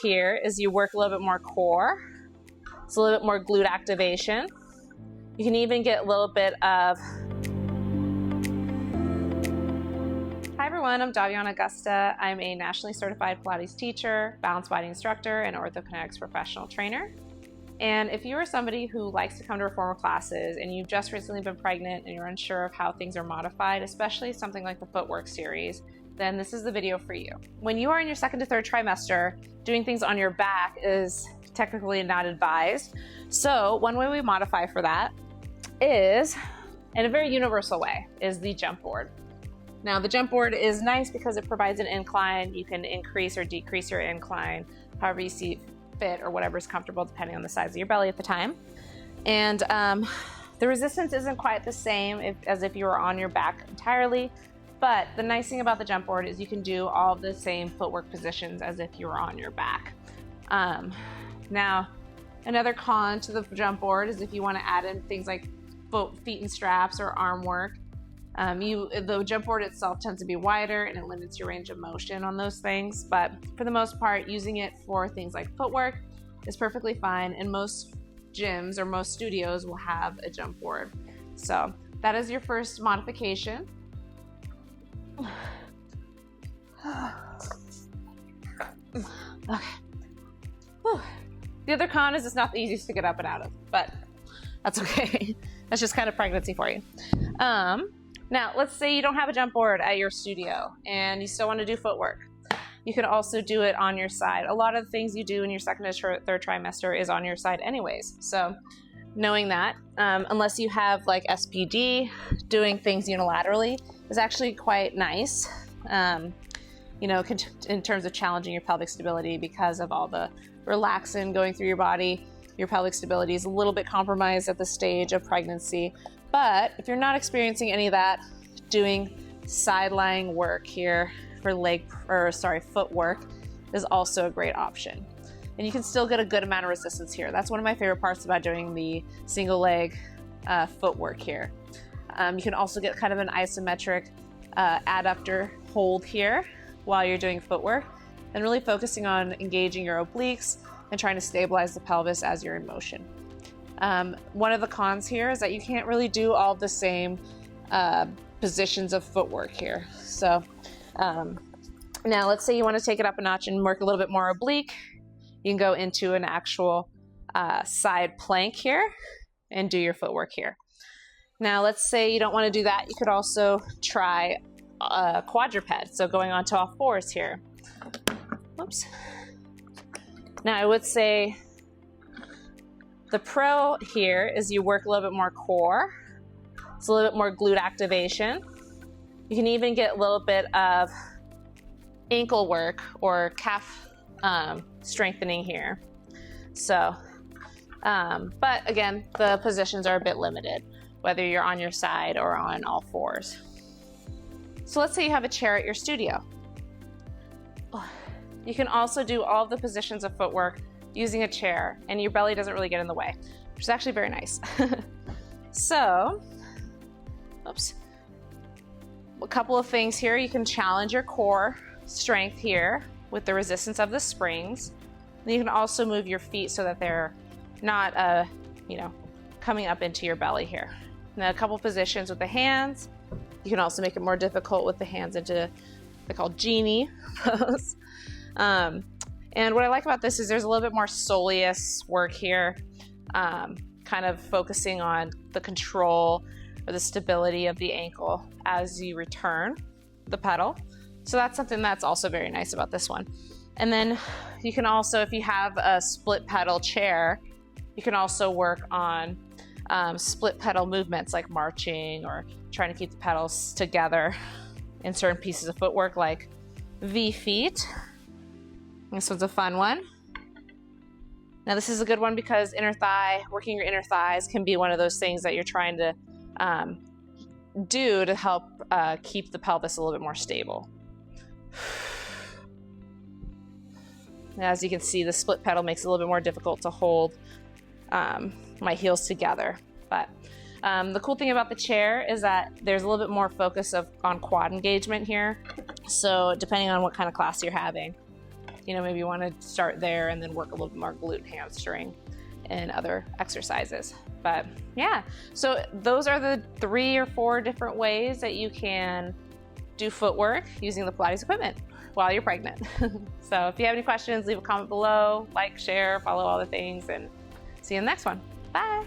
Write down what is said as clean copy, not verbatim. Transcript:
here is you work a little bit more core. It's a little bit more glute activation. You can even get a little bit of... Hi everyone, I'm Daviana Augusta. I'm a nationally certified Pilates teacher, balanced body instructor, and orthokinetics professional trainer. And if you are somebody who likes to come to reformer classes and you've just recently been pregnant and you're unsure of how things are modified, especially something like the Footwork series, then this is the video for you. When you are in your second to third trimester, doing things on your back is technically not advised. So one way we modify for that is, in a very universal way, is the jump board. Now the jump board is nice because it provides an incline. You can increase or decrease your incline however you see fit or whatever is comfortable depending on the size of your belly at the time. And the resistance isn't quite the same as if you were on your back entirely, but the nice thing about the jump board is you can do all of the same footwork positions as if you were on your back. Now, another con to the jump board is if you want to add in things like feet and straps or arm work. The jump board itself tends to be wider and it limits your range of motion on those things, but for the most part, using it for things like footwork is perfectly fine, and most gyms or most studios will have a jump board. So that is your first modification. Okay. Whew. The other con is it's not the easiest to get up and out of, but that's okay. That's just kind of pregnancy for you. Now, let's say you don't have a jump board at your studio and you still want to do footwork. You can also do it on your side. A lot of the things you do in your second to third trimester is on your side anyways. So knowing that, unless you have like SPD, doing things unilaterally is actually quite nice, you know, in terms of challenging your pelvic stability because of all the relaxin going through your body. Your pelvic stability is a little bit compromised at the stage of pregnancy. But if you're not experiencing any of that, doing side-lying work here for footwork is also a great option. And you can still get a good amount of resistance here. That's one of my favorite parts about doing the single leg footwork here. You can also get kind of an isometric adductor hold here while you're doing footwork, and really focusing on engaging your obliques and trying to stabilize the pelvis as you're in motion. One of the cons here is that you can't really do all the same positions of footwork here. So now let's say you want to take it up a notch and work a little bit more oblique. You can go into an actual side plank here and do your footwork here. Now let's say you don't want to do that. You could also try a quadruped, so going onto all fours here. Whoops. Now I would say the pro here is you work a little bit more core. It's a little bit more glute activation. You can even get a little bit of ankle work or calf strengthening here. So, but again, the positions are a bit limited, whether you're on your side or on all fours. So let's say you have a chair at your studio. You can also do all of the positions of footwork using a chair, and your belly doesn't really get in the way, which is actually very nice. So, oops. A couple of things here. You can challenge your core strength here with the resistance of the springs. And you can also move your feet so that they're not, coming up into your belly here. Now, a couple positions with the hands. You can also make it more difficult with the hands into, they're called genie pose. And what I like about this is there's a little bit more soleus work here, kind of focusing on the control or the stability of the ankle as you return the pedal. So that's something that's also very nice about this one. And then you can also, if you have a split pedal chair, you can also work on split pedal movements like marching or trying to keep the pedals together in certain pieces of footwork like V feet. This one's a fun one. Now this is a good one because working your inner thighs can be one of those things that you're trying to do to help keep the pelvis a little bit more stable. Now, as you can see, the split pedal makes it a little bit more difficult to hold my heels together. But the cool thing about the chair is that there's a little bit more focus on quad engagement here. So depending on what kind of class you're having, you know, maybe you want to start there and then work a little bit more glute, hamstring, and other exercises. But yeah, so those are the 3 or 4 different ways that you can do footwork using the Pilates equipment while you're pregnant. So if you have any questions, leave a comment below, like, share, follow all the things, and see you in the next one. Bye.